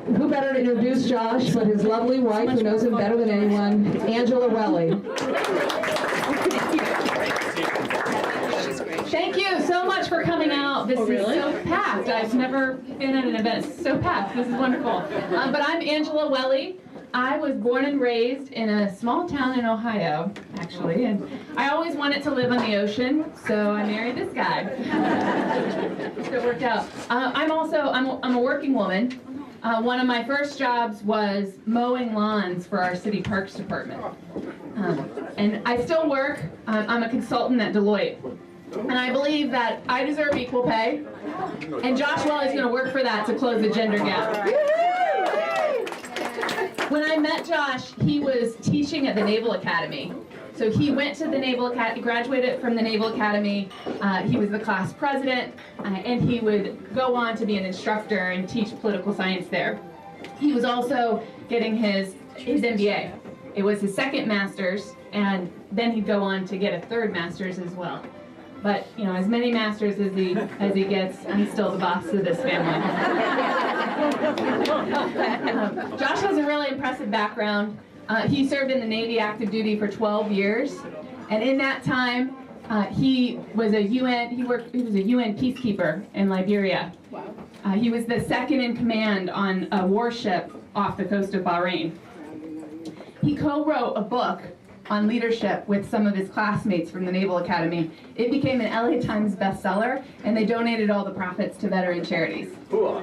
Who better to introduce Josh but his lovely wife, who knows him better than anyone, Angela Welle. Thank you so much for coming out. This is so packed. I've never been at an event so packed. This is wonderful. But I'm Angela Welle. I was born and raised in a small town in Ohio, actually, and I always wanted to live on the ocean, so I married this guy. So it worked out. I'm a working woman. One of my first jobs was mowing lawns for our city parks department. And I still work. I'm a consultant at Deloitte. And I believe that I deserve equal pay, and Josh Welle is going to work for that to close the gender gap. When I met Josh, he was teaching at the Naval Academy. So he went to the Naval Academy, graduated from the Naval Academy. He was the class president, and he would go on to be an instructor and teach political science there. He was also getting his MBA. It was his second master's, and then he'd go on to get a third master's as well. But, you know, as many masters as he gets, I'm still the boss of this family. Josh has a really impressive background. He served in the Navy active duty for 12 years, and in that time, he was a UN peacekeeper in Liberia. Wow. He was the second in command on a warship off the coast of Bahrain. He co-wrote a book on leadership with some of his classmates from the Naval Academy. It became an LA Times bestseller, and they donated all the profits to veteran charities. Cool.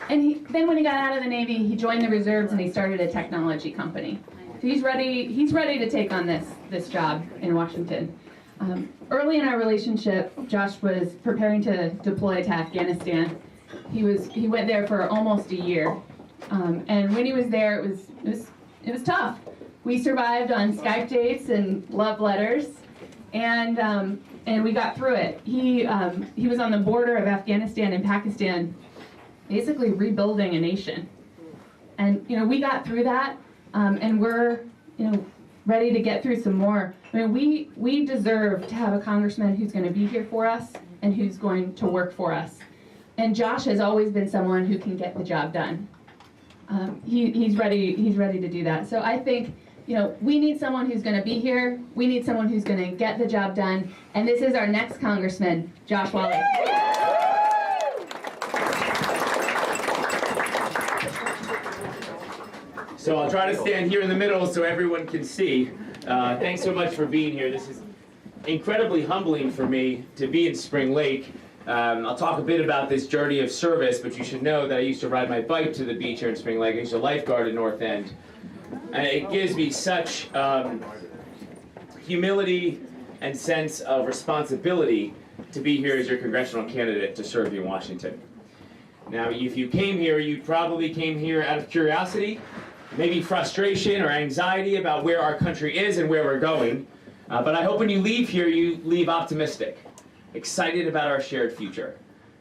And then when he got out of the Navy, he joined the reserves and he started a technology company. So he's ready to take on this job in Washington. Early in our relationship, Josh was preparing to deploy to Afghanistan. He went there for almost a year. And when he was there, it was tough. We survived on Skype dates and love letters, and we got through it. He was on the border of Afghanistan and Pakistan, basically rebuilding a nation. And we got through that, and we're ready to get through some more. I mean, we deserve to have a congressman who's going to be here for us and who's going to work for us. And Josh has always been someone who can get the job done. He's ready to do that. So I think, we need someone who's going to be here. We need someone who's going to get the job done. And this is our next congressman, Josh Welle. So I'll try to stand here in the middle so everyone can see. Thanks so much for being here. This is incredibly humbling for me to be in Spring Lake. I'll talk a bit about this journey of service, but you should know that I used to ride my bike to the beach here in Spring Lake. I used to lifeguard in North End. And it gives me such humility and sense of responsibility to be here as your congressional candidate to serve you in Washington. Now, if you came here, you probably came here out of curiosity, maybe frustration or anxiety about where our country is and where we're going. But I hope when you leave here, you leave optimistic, excited about our shared future.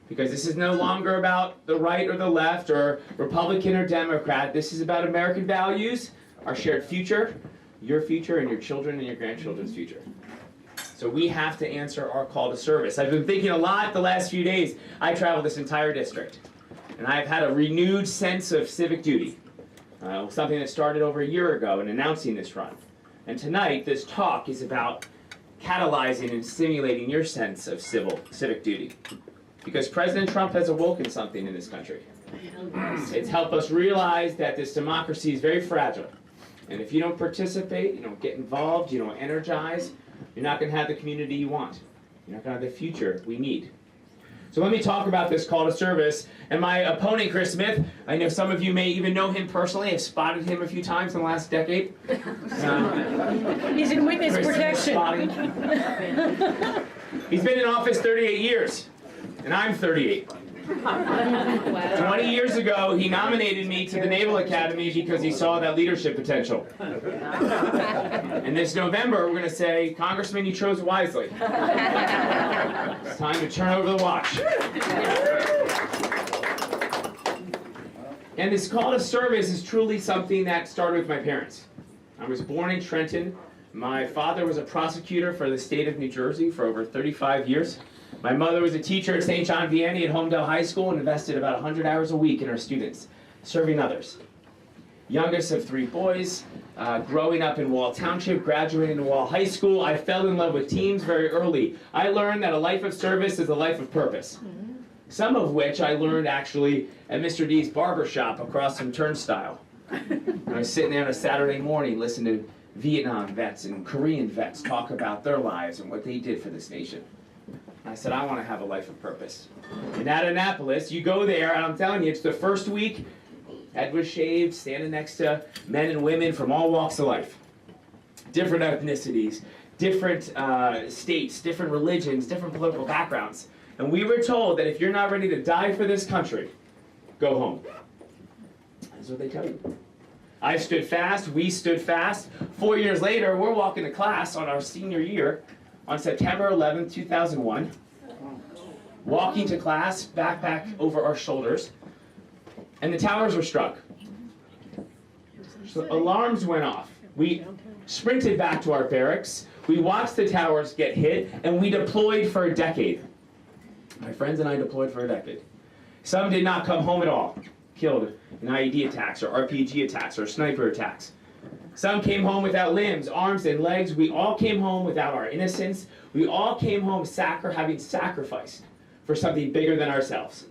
Because this is no longer about the right or the left or Republican or Democrat. This is about American values, our shared future, your future, and your children and your grandchildren's future. So we have to answer our call to service. I've been thinking a lot the last few days. I traveled this entire district, and I've had a renewed sense of civic duty. Something that started over a year ago in announcing this run. And tonight, this talk is about catalyzing and stimulating your sense of civic duty. Because President Trump has awoken something in this country. It's helped us realize that this democracy is very fragile. And if you don't participate, you don't get involved, you don't energize, you're not going to have the community you want. You're not going to have the future we need. So let me talk about this call to service. And my opponent, Chris Smith, I know some of you may even know him personally. I've spotted him a few times in the last decade. He's in witness protection. He's been in office 38 years, and I'm 38. 20 years ago, he nominated me to the Naval Academy because he saw that leadership potential. And this November, we're going to say, Congressman, you chose wisely. It's time to turn over the watch. And this call to service is truly something that started with my parents. I was born in Trenton. My father was a prosecutor for the state of New Jersey for over 35 years. My mother was a teacher at St. John Vianney at Homedale High School and invested about 100 hours a week in her students, serving others. Youngest of 3 boys, growing up in Welle Township, graduating in Welle High School, I fell in love with teams very early. I learned that a life of service is a life of purpose. Some of which I learned actually at Mr. D's barber shop across from Turnstile. I was sitting there on a Saturday morning listening to Vietnam vets and Korean vets talk about their lives and what they did for this nation. I said, I want to have a life of purpose. And at Annapolis, you go there, and I'm telling you, it's the first week, head was shaved, standing next to men and women from all walks of life. Different ethnicities, different states, different religions, different political backgrounds. And we were told that if you're not ready to die for this country, go home. That's what they tell you. I stood fast, we stood fast. 4 years later, we're walking to class on our senior year on September 11th, 2001. Walking to class, backpack over our shoulders, and the towers were struck. So alarms went off. We sprinted back to our barracks. We watched the towers get hit, and we deployed for a decade. My friends and I deployed for a decade. Some did not come home at all, killed in IED attacks or RPG attacks or sniper attacks. Some came home without limbs, arms, and legs. We all came home without our innocence. We all came home having sacrificed for something bigger than ourselves.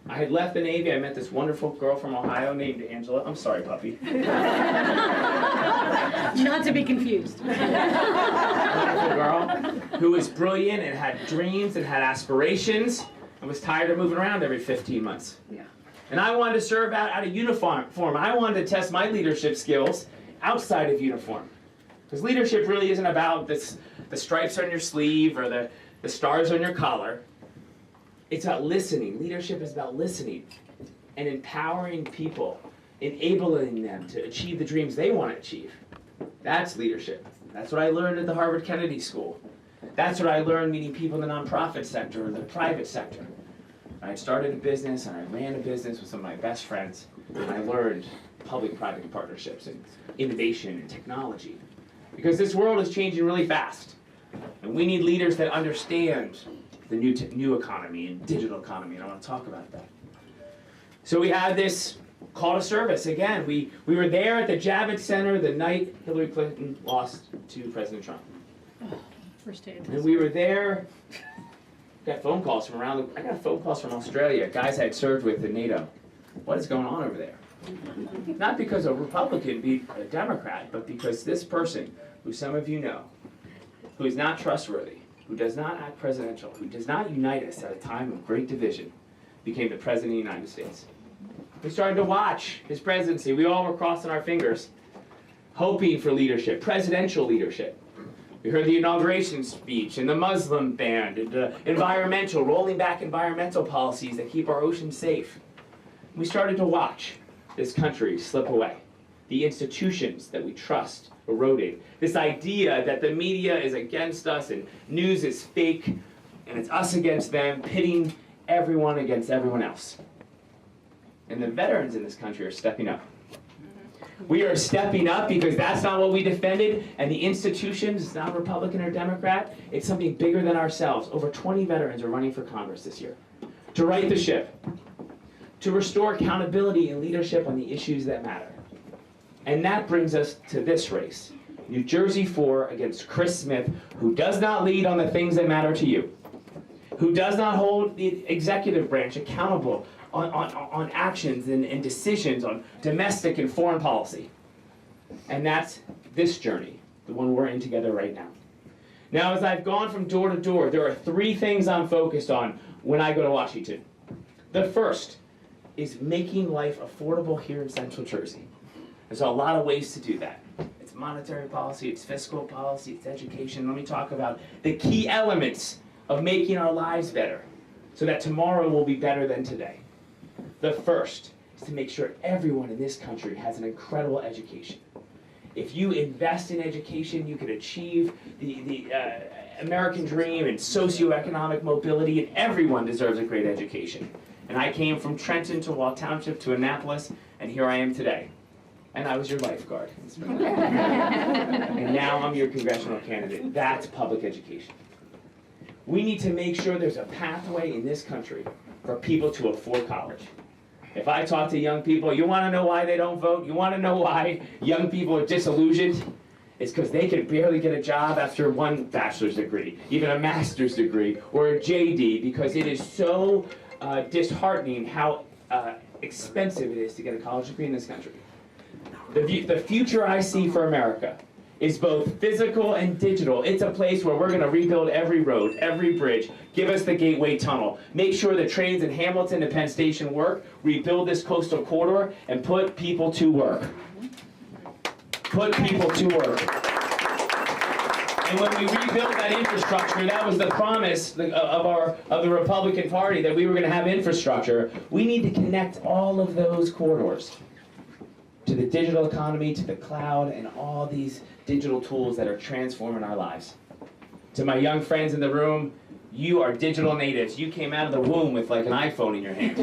I had left the Navy. I met this wonderful girl from Ohio named Angela. I'm sorry, puppy. Not to be confused. Wonderful girl who was brilliant and had dreams and had aspirations and was tired of moving around every 15 months. Yeah. And I wanted to serve out of uniform. I wanted to test my leadership skills outside of uniform. Because leadership really isn't about the stripes on your sleeve or the stars on your collar. It's about listening. Leadership is about listening and empowering people, enabling them to achieve the dreams they want to achieve. That's leadership. That's what I learned at the Harvard Kennedy School. That's what I learned meeting people in the nonprofit sector or the private sector. I started a business and I ran a business with some of my best friends, and I learned public-private partnerships and innovation and technology. Because this world is changing really fast, and we need leaders that understand the new economy and digital economy, and I want to talk about that. So we had this call to service. Again, we were there at the Javits Center the night Hillary Clinton lost to President Trump. And we were there. Got phone calls from I got phone calls from Australia, guys I had served with in NATO. What is going on over there? Not because a Republican beat a Democrat, but because this person, who some of you know, who is not trustworthy, who does not act presidential, who does not unite us at a time of great division, became the President of the United States. We started to watch his presidency. We all were crossing our fingers, hoping for leadership, presidential leadership. We heard the inauguration speech and the Muslim ban and the rolling back environmental policies that keep our oceans safe. We started to watch this country slip away. The institutions that we trust eroding. This idea that the media is against us and news is fake and it's us against them, pitting everyone against everyone else. And the veterans in this country are stepping up. We are stepping up because that's not what we defended, and the institutions, it's not Republican or Democrat, it's something bigger than ourselves. Over 20 veterans are running for Congress this year to right the ship, to restore accountability and leadership on the issues that matter. And that brings us to this race, New Jersey 4 against Chris Smith, who does not lead on the things that matter to you, who does not hold the executive branch accountable on actions and decisions on domestic and foreign policy. And that's this journey, the one we're in together right now. Now, as I've gone from door to door, there are 3 things I'm focused on when I go to Washington. The first is making life affordable here in Central Jersey. There's a lot of ways to do that. It's monetary policy, it's fiscal policy, it's education. Let me talk about the key elements of making our lives better so that tomorrow will be better than today. The first is to make sure everyone in this country has an incredible education. If you invest in education, you can achieve the American dream and socioeconomic mobility, and everyone deserves a great education. And I came from Trenton to Welle Township to Annapolis, and here I am today. And I was your lifeguard. And now I'm your congressional candidate. That's public education. We need to make sure there's a pathway in this country for people to afford college. If I talk to young people, you want to know why they don't vote? You want to know why young people are disillusioned? It's because they can barely get a job after one bachelor's degree, even a master's degree, or a JD, because it is so disheartening how expensive it is to get a college degree in this country. The future I see for America is both physical and digital. It's a place where we're going to rebuild every road, every bridge, give us the Gateway Tunnel, make sure the trains in Hamilton to Penn Station work, rebuild this coastal corridor, and put people to work. Put people to work. And when we rebuilt that infrastructure, that was the promise of the Republican Party, that we were going to have infrastructure. We need to connect all of those corridors to the digital economy, to the cloud, and all these digital tools that are transforming our lives. To my young friends in the room, you are digital natives. You came out of the womb with like an iPhone in your hand.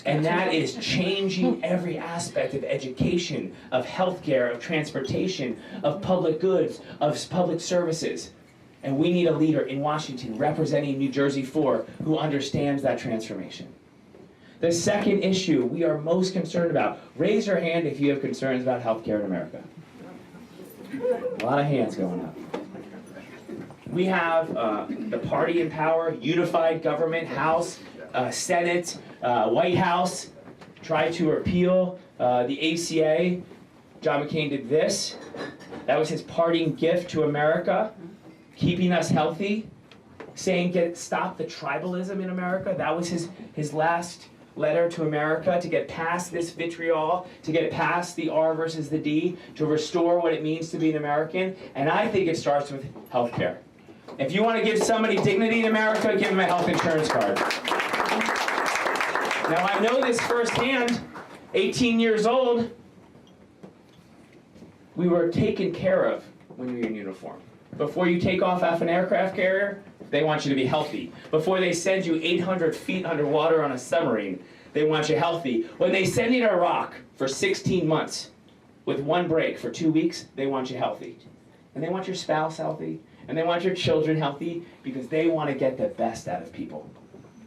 And that is changing every aspect of education, of healthcare, of transportation, of public goods, of public services. And we need a leader in Washington representing New Jersey 4 who understands that transformation. The second issue we are most concerned about, raise your hand if you have concerns about healthcare in America. A lot of hands going up. We have the party in power, unified government, House, Senate, White House, tried to repeal the ACA. John McCain did this. That was his parting gift to America, keeping us healthy, saying stop the tribalism in America. That was his last letter to America, to get past this vitriol, to get past the R versus the D, to restore what it means to be an American. And I think it starts with health care. If you want to give somebody dignity in America, give them a health insurance card. Now, I know this firsthand. 18 years old, we were taken care of when we were in uniform. Before you take off an aircraft carrier, they want you to be healthy. Before they send you 800 feet underwater on a submarine, they want you healthy. When they send you to Iraq for 16 months with one break for 2 weeks, they want you healthy. And they want your spouse healthy, and they want your children healthy, because they want to get the best out of people.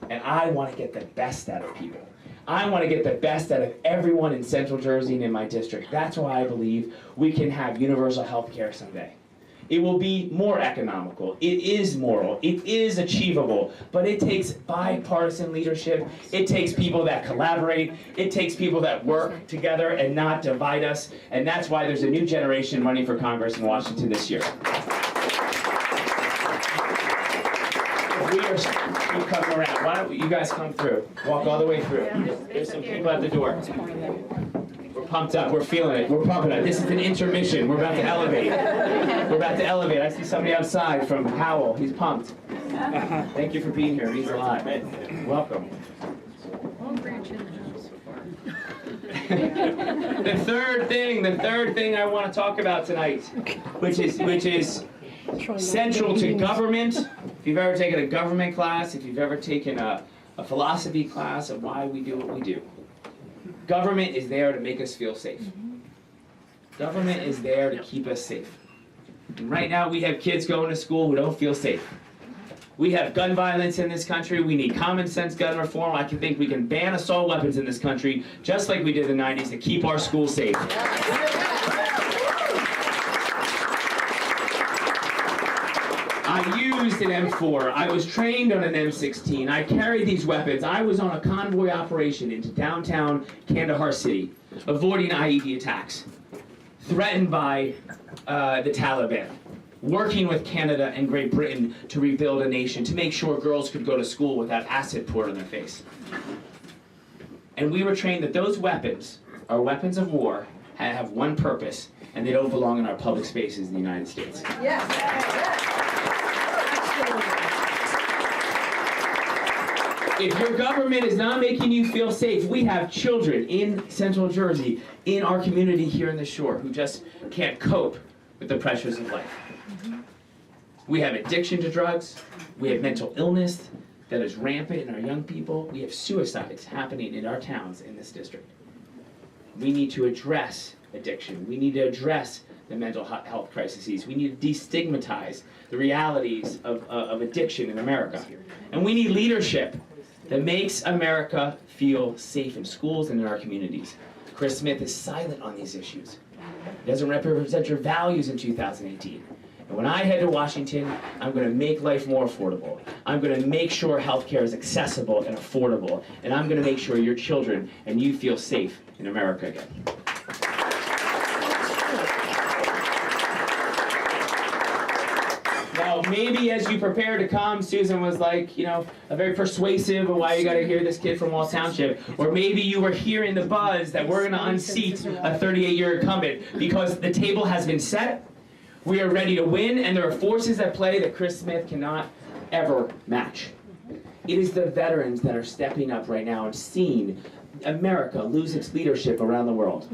And I want to get the best out of people. I want to get the best out of everyone in Central Jersey and in my district. That's why I believe we can have universal health care someday. It will be more economical. It is moral. It is achievable. But it takes bipartisan leadership. It takes people that collaborate. It takes people that work together and not divide us. And that's why there's a new generation running for Congress in Washington this year. If we are keep coming around, why don't you guys come through? Walk all the way through. There's some people at the door. We're pumped up. We're feeling it. We're pumping it. This is an intermission. We're about to elevate. We're about to elevate. I see somebody outside from Howell. He's pumped. Thank you for being here. It means a lot. Welcome. The third thing I want to talk about tonight, which is central to government. If you've ever taken a government class, if you've ever taken a philosophy class of why we do what we do. Government is there to make us feel safe. Government is there to keep us safe. And right now we have kids going to school who don't feel safe. We have gun violence in this country. We need common sense gun reform. I think we can ban assault weapons in this country, just like we did in the 90s, to keep our schools safe. I used an M4. I was trained on an M16. I carried these weapons. I was on a convoy operation into downtown Kandahar City, avoiding IED attacks, threatened by the Taliban, working with Canada and Great Britain to rebuild a nation, to make sure girls could go to school without acid poured on their face. And we were trained that those weapons are weapons of war and have one purpose, and they don't belong in our public spaces in the United States. Yes. If your government is not making you feel safe, we have children in Central Jersey, in our community here in the Shore, who just can't cope with the pressures of life. We have addiction to drugs. We have mental illness that is rampant in our young people. We have suicides happening in our towns in this district. We need to address addiction. We need to address the mental health crises. We need to destigmatize the realities of addiction in America. And we need leadership that makes America feel safe in schools and in our communities. Chris Smith is silent on these issues. He doesn't represent your values in 2018. And when I head to Washington, I'm going to make life more affordable. I'm going to make sure healthcare is accessible and affordable. And I'm going to make sure your children and you feel safe in America again. Now, maybe as you prepare to come, Susan was like, you know, a very persuasive of why you got to hear this kid from Wall Township. Or maybe you were hearing the buzz that we're going to unseat a 38-year incumbent because the table has been set. We are ready to win, and there are forces at play that Chris Smith cannot ever match. It is the veterans that are stepping up right now and seeing America lose its leadership around the world.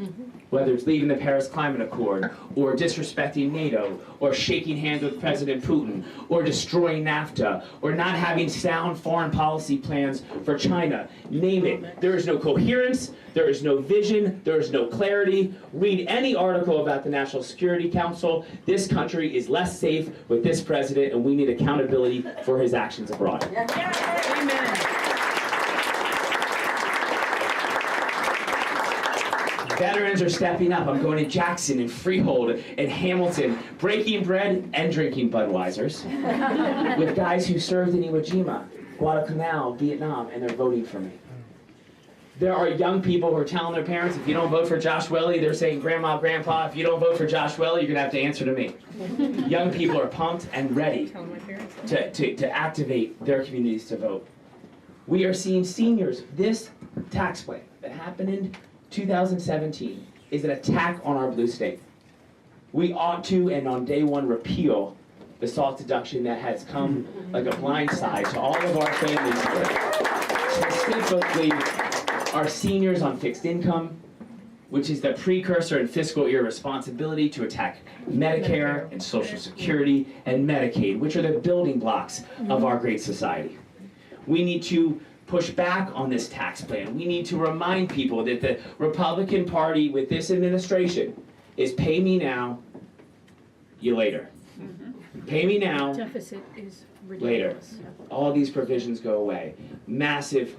Whether it's leaving the Paris Climate Accord, or disrespecting NATO, or shaking hands with President Putin, or destroying NAFTA, or not having sound foreign policy plans for China. Name it. There is no coherence, there is no vision, there is no clarity. Read any article about the National Security Council. This country is less safe with this president, and we need accountability for his actions abroad. Amen. Veterans are stepping up. I'm going to Jackson and Freehold and Hamilton, breaking bread and drinking Budweisers with guys who served in Iwo Jima, Guadalcanal, Vietnam, and they're voting for me. There are young people who are telling their parents, if you don't vote for Josh Welle, they're saying, Grandma, Grandpa, if you don't vote for Josh Welle, you're going to have to answer to me. Young people are pumped and ready to activate their communities to vote. We are seeing seniors. This tax plan that happened in 2017 is an attack on our blue state. We ought to, and on day one, repeal the SALT deduction that has come like a blindside to all of our families here. Specifically, our seniors on fixed income, which is the precursor and fiscal irresponsibility to attack Medicare and Social Security and Medicaid, which are the building blocks of our great society. We need to push back on this tax plan. We need to remind people that the Republican Party with this administration is pay me now, you later. Pay me now, Deficit is later. ridiculous. All these provisions go away. Massive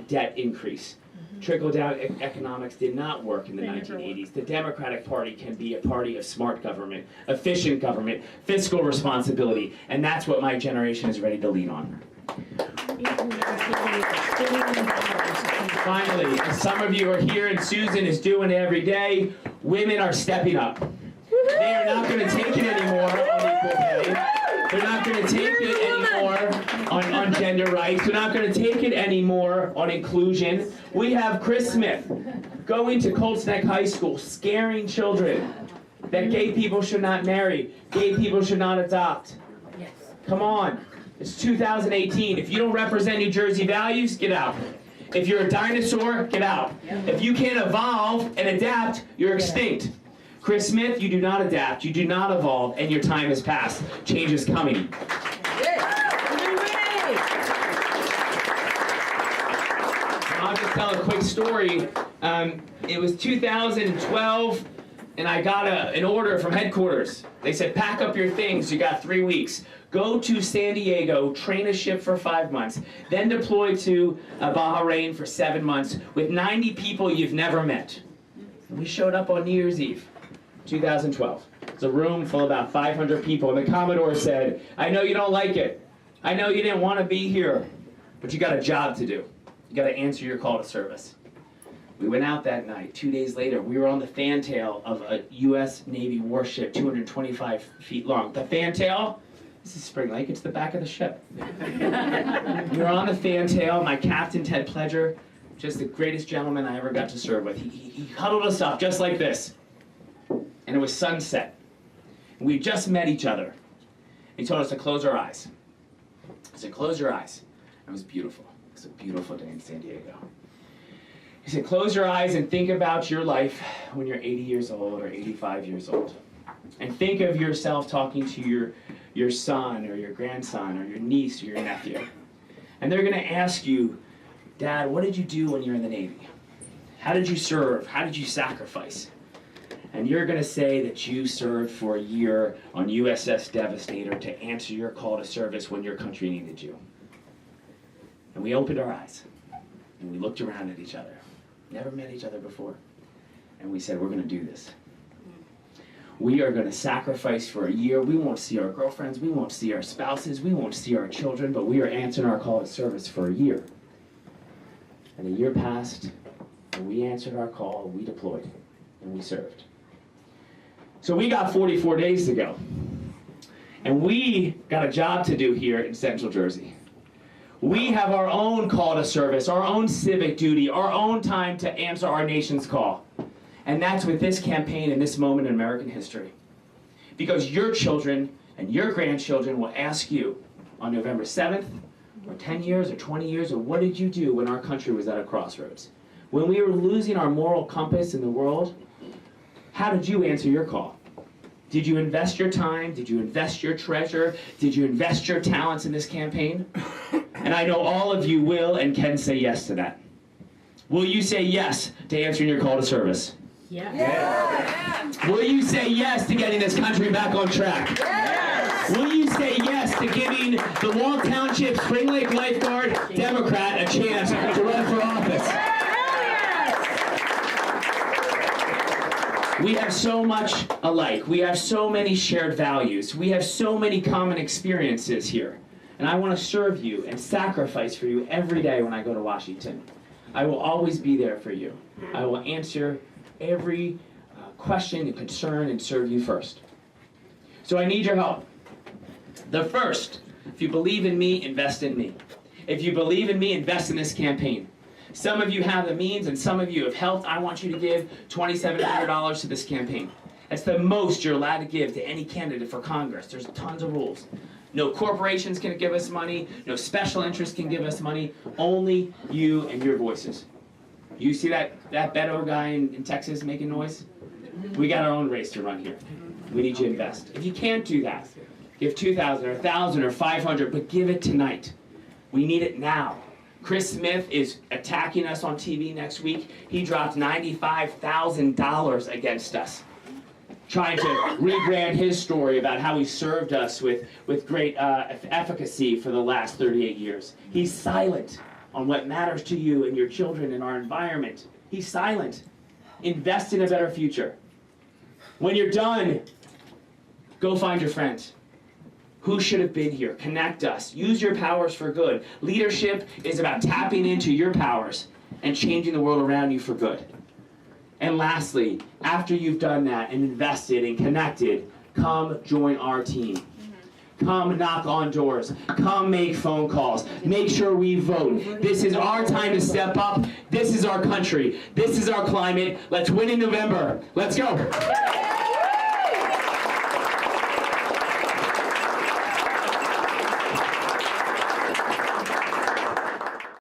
debt increase. Trickle-down economics did not work in the 1980s. The Democratic Party can be a party of smart government, efficient government, fiscal responsibility, and that's what my generation is ready to lean on. Finally, as some of you are here and Susan is doing it every day, women are stepping up. They are not going to take it anymore on equal pay. They're not going to take it anymore on gender rights. They're not going to take it anymore on inclusion. We have Chris Smith going to Colts Neck High School, scaring children that gay people should not marry, gay people should not adopt. Come on. It's 2018. If you don't represent New Jersey values, get out. If you're a dinosaur, get out. If you can't evolve and adapt, you're extinct. Chris Smith, you do not adapt, you do not evolve, and your time has passed. Change is coming. I'll just tell a quick story. It was 2012, and I got an order from headquarters. They said, pack up your things, you got 3 weeks. Go to San Diego, train a ship for 5 months, then deploy to Bahrain for 7 months with 90 people you've never met. And we showed up on New Year's Eve, 2012. It's a room full of about 500 people, and the Commodore said, I know you don't like it. I know you didn't want to be here, but you got a job to do. You got to answer your call to service. We went out that night. 2 days later, we were on the fantail of a U.S. Navy warship, 225 feet long. The fantail? This is Spring Lake, it's the back of the ship. We were on the fantail, my captain, Ted Pledger, just the greatest gentleman I ever got to serve with. He huddled us up just like this. And it was sunset. And we just met each other. He told us to close our eyes. I said, close your eyes. It was beautiful. It was a beautiful day in San Diego. He said, close your eyes and think about your life when you're 80 years old or 85 years old. And think of yourself talking to your son or your grandson or your niece or your nephew. And they're going to ask you, Dad, what did you do when you were in the Navy? How did you serve? How did you sacrifice? and you're going to say that you served for a year on USS Devastator to answer your call to service when your country needed you. And we opened our eyes, and we looked around at each other. Never met each other before. And we said, we're going to do this. We are going to sacrifice for a year. We won't see our girlfriends. We won't see our spouses. We won't see our children, but we are answering our call to service for a year. And a year passed, and we answered our call, we deployed, and we served. So we got 44 days to go. And we got a job to do here in Central Jersey. We have our own call to service, our own civic duty, our own time to answer our nation's call. And that's with this campaign and this moment in American history. Because your children and your grandchildren will ask you on November 7th, or 10 years, or 20 years, or what did you do when our country was at a crossroads? When we were losing our moral compass in the world, how did you answer your call? Did you invest your time? Did you invest your treasure? Did you invest your talents in this campaign? And I know all of you will and can say yes to that. Will you say yes to answering your call to service? Yeah. Yeah. Will you say yes to getting this country back on track? Yes. Will you say yes to giving the Wall Township Spring Lake Lifeguard Democrat a chance to run for office? We have so much alike. We have so many shared values. We have so many common experiences here. And I want to serve you and sacrifice for you every day when I go to Washington. I will always be there for you. I will answer every question and concern and serve you first. So I need your help. The first, if you believe in me, invest in me. If you believe in me, invest in this campaign. Some of you have the means and some of you have helped. I want you to give $2,700 to this campaign. That's the most you're allowed to give to any candidate for Congress. There's tons of rules. No corporations can give us money. No special interests can give us money. Only you and your voices. You see that Beto guy in Texas making noise? We got our own race to run here. We need you to invest. If you can't do that, give $2,000 or $1,000 or $500, but give it tonight. We need it now. Chris Smith is attacking us on TV next week. He dropped $95,000 against us, trying to rebrand his story about how he served us with great efficacy for the last 38 years. He's silent on what matters to you and your children and our environment. He's silent. Invest in a better future. When you're done, go find your friends. Who should have been here? Connect us. Use your powers for good. Leadership is about tapping into your powers and changing the world around you for good. And lastly, after you've done that and invested and connected, come join our team. Come knock on doors. Come make phone calls. Make sure we vote. This is our time to step up. This is our country. This is our climate. Let's win in November. Let's go.